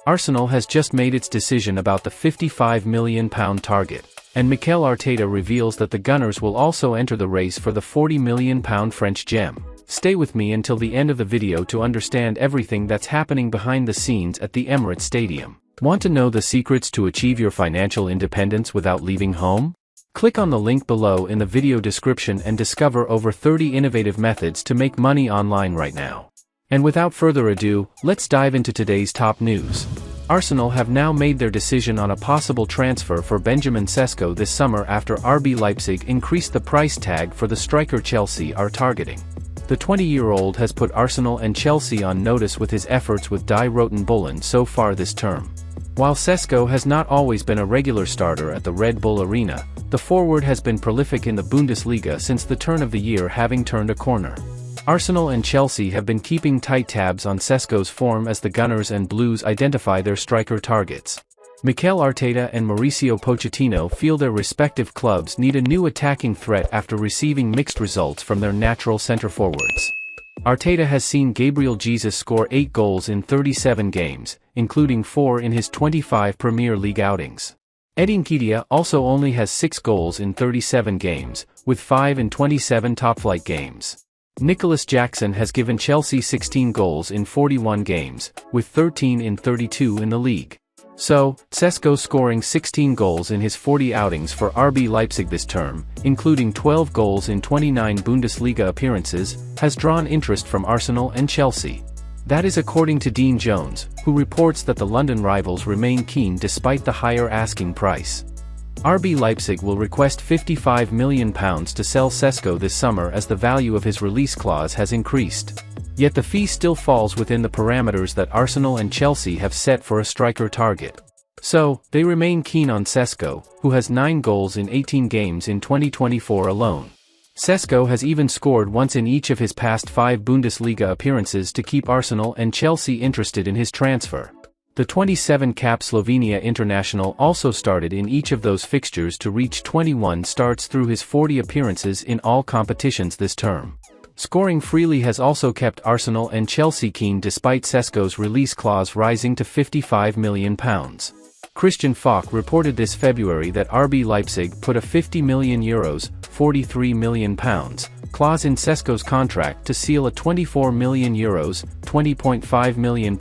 Arsenal has just made its decision about the £55 million target, and Mikel Arteta reveals that the Gunners will also enter the race for the £40 million French gem. Stay with me until the end of the video to understand everything that's happening behind the scenes at the Emirates Stadium. Want to know the secrets to achieve your financial independence without leaving home? Click on the link below in the video description and discover over 30 innovative methods to make money online right now. And without further ado, let's dive into today's top news. Arsenal have now made their decision on a possible transfer for Benjamin Sesko this summer after RB Leipzig increased the price tag for the striker Chelsea are targeting. The 20-year-old has put Arsenal and Chelsea on notice with his efforts with Die Roten Bullen so far this term. While Cesco has not always been a regular starter at the Red Bull Arena, the forward has been prolific in the Bundesliga since the turn of the year, having turned a corner. Arsenal and Chelsea have been keeping tight tabs on Cesco's form as the Gunners and Blues identify their striker targets. Mikel Arteta and Mauricio Pochettino feel their respective clubs need a new attacking threat after receiving mixed results from their natural centre forwards. Arteta has seen Gabriel Jesus score 8 goals in 37 games, including 4 in his 25 Premier League outings. Eddie Nketiah also only has 6 goals in 37 games, with 5 in 27 top-flight games. Nicholas Jackson has given Chelsea 16 goals in 41 games, with 13 in 32 in the league. So, Cesco scoring 16 goals in his 40 outings for RB Leipzig this term, including 12 goals in 29 Bundesliga appearances, has drawn interest from Arsenal and Chelsea. That is according to Dean Jones, who reports that the London rivals remain keen despite the higher asking price. RB Leipzig will request £55 million to sell Cesco this summer as the value of his release clause has increased. Yet the fee still falls within the parameters that Arsenal and Chelsea have set for a striker target. So, they remain keen on Cesco, who has 9 goals in 18 games in 2024 alone. Cesco has even scored once in each of his past 5 Bundesliga appearances to keep Arsenal and Chelsea interested in his transfer. The 27-cap Slovenia international also started in each of those fixtures to reach 21 starts through his 40 appearances in all competitions this term. Scoring freely has also kept Arsenal and Chelsea keen despite Cesco's release clause rising to £55 million. Christian Falk reported this February that RB Leipzig put a €50 million (£43 million) clause in Cesco's contract to seal a €24 million (£20.5 million)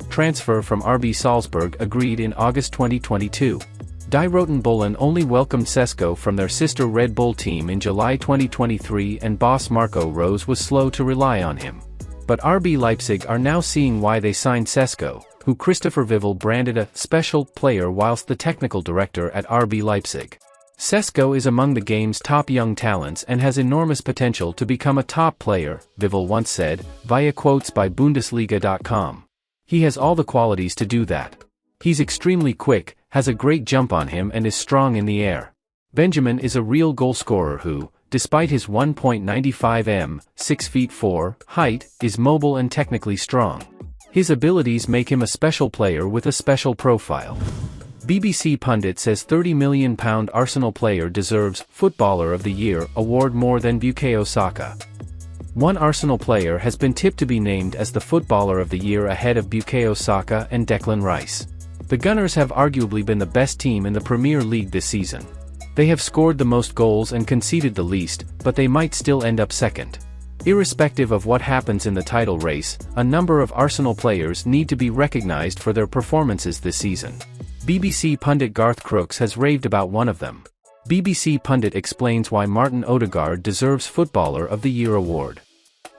transfer from RB Salzburg agreed in August 2022. Die Roten Bullen only welcomed Cesco from their sister Red Bull team in July 2023, and boss Marco Rose was slow to rely on him. But RB Leipzig are now seeing why they signed Cesco, who Christopher Vivel branded a special player whilst the technical director at RB Leipzig. Cesco is among the game's top young talents and has enormous potential to become a top player, Vivel once said, via quotes by Bundesliga.com. He has all the qualities to do that. He's extremely quick, has a great jump on him and is strong in the air. Benjamin is a real goalscorer who, despite his 1.95 m, 6 feet 4 height, is mobile and technically strong. His abilities make him a special player with a special profile. BBC pundit says £30 million Arsenal player deserves Footballer of the Year award more than Bukayo Saka. One Arsenal player has been tipped to be named as the Footballer of the Year ahead of Bukayo Saka and Declan Rice. The Gunners have arguably been the best team in the Premier League this season. They have scored the most goals and conceded the least, but they might still end up second. Irrespective of what happens in the title race, a number of Arsenal players need to be recognised for their performances this season. BBC pundit Garth Crooks has raved about one of them. BBC pundit explains why Martin Odegaard deserves Footballer of the Year award.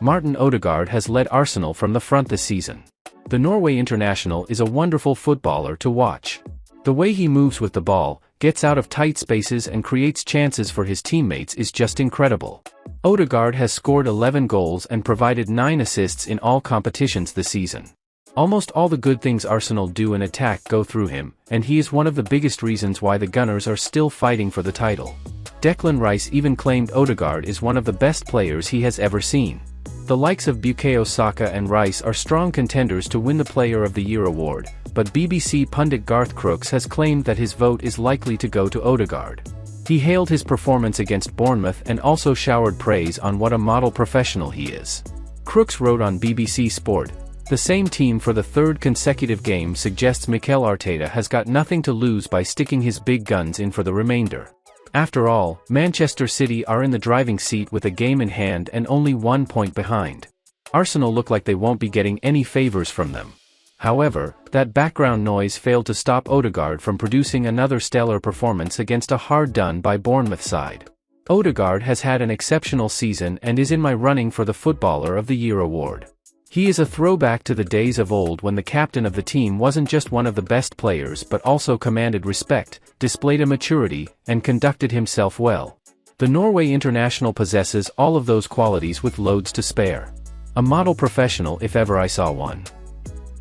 Martin Odegaard has led Arsenal from the front this season. The Norway international is a wonderful footballer to watch. The way he moves with the ball, gets out of tight spaces and creates chances for his teammates is just incredible. Odegaard has scored 11 goals and provided 9 assists in all competitions this season. Almost all the good things Arsenal do in attack go through him, and he is one of the biggest reasons why the Gunners are still fighting for the title. Declan Rice even claimed Odegaard is one of the best players he has ever seen. The likes of Bukayo Saka and Rice are strong contenders to win the Player of the Year award, but BBC pundit Garth Crooks has claimed that his vote is likely to go to Odegaard. He hailed his performance against Bournemouth and also showered praise on what a model professional he is. Crooks wrote on BBC Sport, "The same team for the third consecutive game suggests Mikel Arteta has got nothing to lose by sticking his big guns in for the remainder. After all, Manchester City are in the driving seat with a game in hand and only 1 point behind. Arsenal look like they won't be getting any favours from them." However, that background noise failed to stop Odegaard from producing another stellar performance against a hard-done-by Bournemouth side. Odegaard has had an exceptional season and is in my running for the Footballer of the Year award. He is a throwback to the days of old when the captain of the team wasn't just one of the best players but also commanded respect, displayed a maturity, and conducted himself well. The Norway international possesses all of those qualities with loads to spare. A model professional if ever I saw one.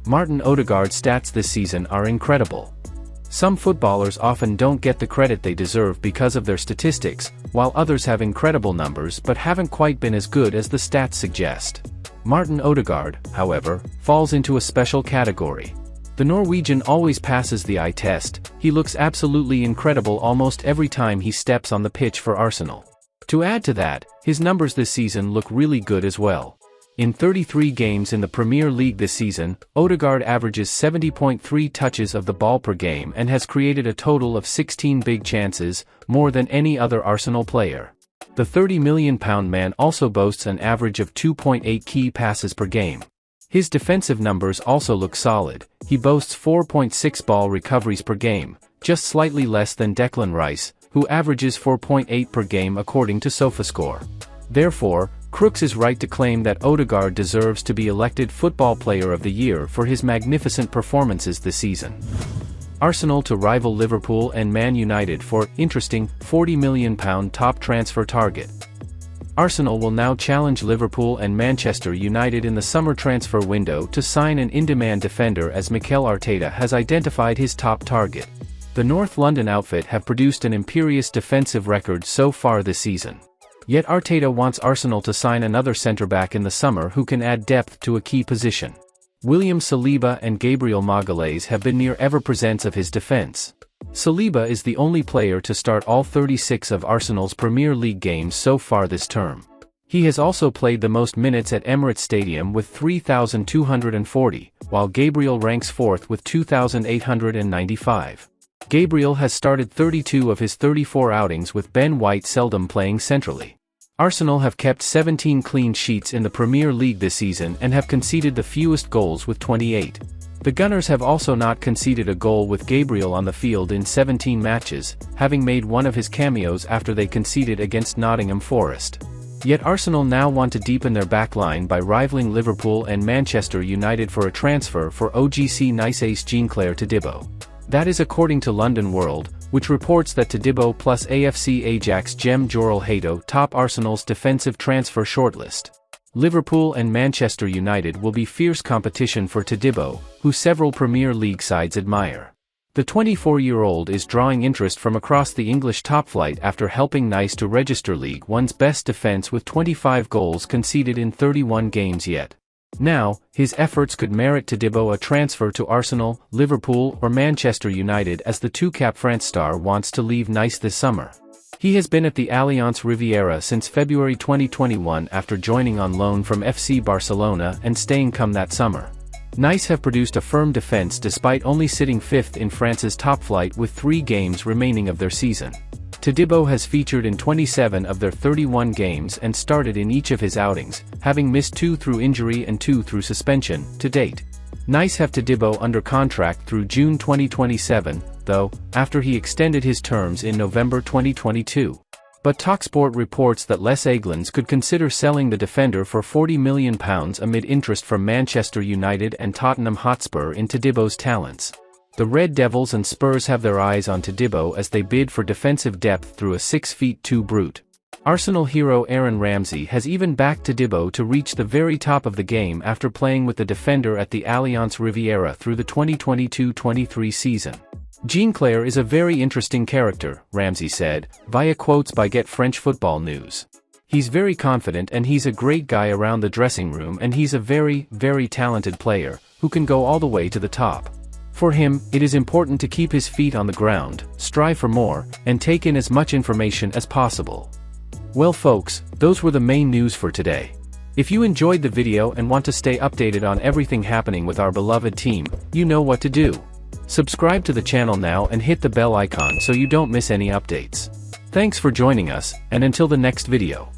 Martin Odegaard's stats this season are incredible. Some footballers often don't get the credit they deserve because of their statistics, while others have incredible numbers but haven't quite been as good as the stats suggest. Martin Odegaard, however, falls into a special category. The Norwegian always passes the eye test. He looks absolutely incredible almost every time he steps on the pitch for Arsenal. To add to that, his numbers this season look really good as well. In 33 games in the Premier League this season, Odegaard averages 70.3 touches of the ball per game and has created a total of 16 big chances, more than any other Arsenal player. The £30 million man also boasts an average of 2.8 key passes per game. His defensive numbers also look solid. He boasts 4.6 ball recoveries per game, just slightly less than Declan Rice, who averages 4.8 per game according to SofaScore. Therefore, Crooks is right to claim that Odegaard deserves to be elected Football Player of the Year for his magnificent performances this season. Arsenal to rival Liverpool and Man United for interesting £40 million top transfer target. Arsenal will now challenge Liverpool and Manchester United in the summer transfer window to sign an in-demand defender as Mikel Arteta has identified his top target. The North London outfit have produced an imperious defensive record so far this season. Yet Arteta wants Arsenal to sign another centre-back in the summer who can add depth to a key position. William Saliba and Gabriel Magalhaes have been near ever-presents of his defence. Saliba is the only player to start all 36 of Arsenal's Premier League games so far this term. He has also played the most minutes at Emirates Stadium with 3,240, while Gabriel ranks fourth with 2,895. Gabriel has started 32 of his 34 outings with Ben White seldom playing centrally. Arsenal have kept 17 clean sheets in the Premier League this season and have conceded the fewest goals with 28. The Gunners have also not conceded a goal with Gabriel on the field in 17 matches, having made one of his cameos after they conceded against Nottingham Forest. Yet Arsenal now want to deepen their backline by rivaling Liverpool and Manchester United for a transfer for OGC Nice ace Jean-Claire Todibo. That is according to London World, which reports that Todibo plus AFC Ajax gem Joral Hato top Arsenal's defensive transfer shortlist. Liverpool and Manchester United will be fierce competition for Todibo, who several Premier League sides admire. The 24-year-old is drawing interest from across the English top flight after helping Nice to register League One's best defence with 25 goals conceded in 31 games yet. Now, his efforts could merit Todibo a transfer to Arsenal, Liverpool or Manchester United as the two-cap France star wants to leave Nice this summer. He has been at the Allianz Riviera since February 2021 after joining on loan from FC Barcelona and staying come that summer. Nice have produced a firm defense despite only sitting fifth in France's top flight with 3 games remaining of their season. Todibo has featured in 27 of their 31 games and started in each of his outings, having missed 2 through injury and 2 through suspension, to date. Nice have Todibo under contract through June 2027, though, after he extended his terms in November 2022. But TalkSport reports that Les Aiglons could consider selling the defender for £40 million amid interest from Manchester United and Tottenham Hotspur in Todibo's talents. The Red Devils and Spurs have their eyes on Todibo as they bid for defensive depth through a 6'2" brute. Arsenal hero Aaron Ramsey has even backed Todibo to reach the very top of the game after playing with the defender at the Allianz Riviera through the 2022-23 season. Jean-Claire is a very interesting character, Ramsey said, via quotes by Get French Football News. He's very confident and he's a great guy around the dressing room and he's a very, very talented player, who can go all the way to the top. For him, it is important to keep his feet on the ground, strive for more, and take in as much information as possible. Well folks, those were the main news for today. If you enjoyed the video and want to stay updated on everything happening with our beloved team, you know what to do. Subscribe to the channel now and hit the bell icon so you don't miss any updates. Thanks for joining us, and until the next video.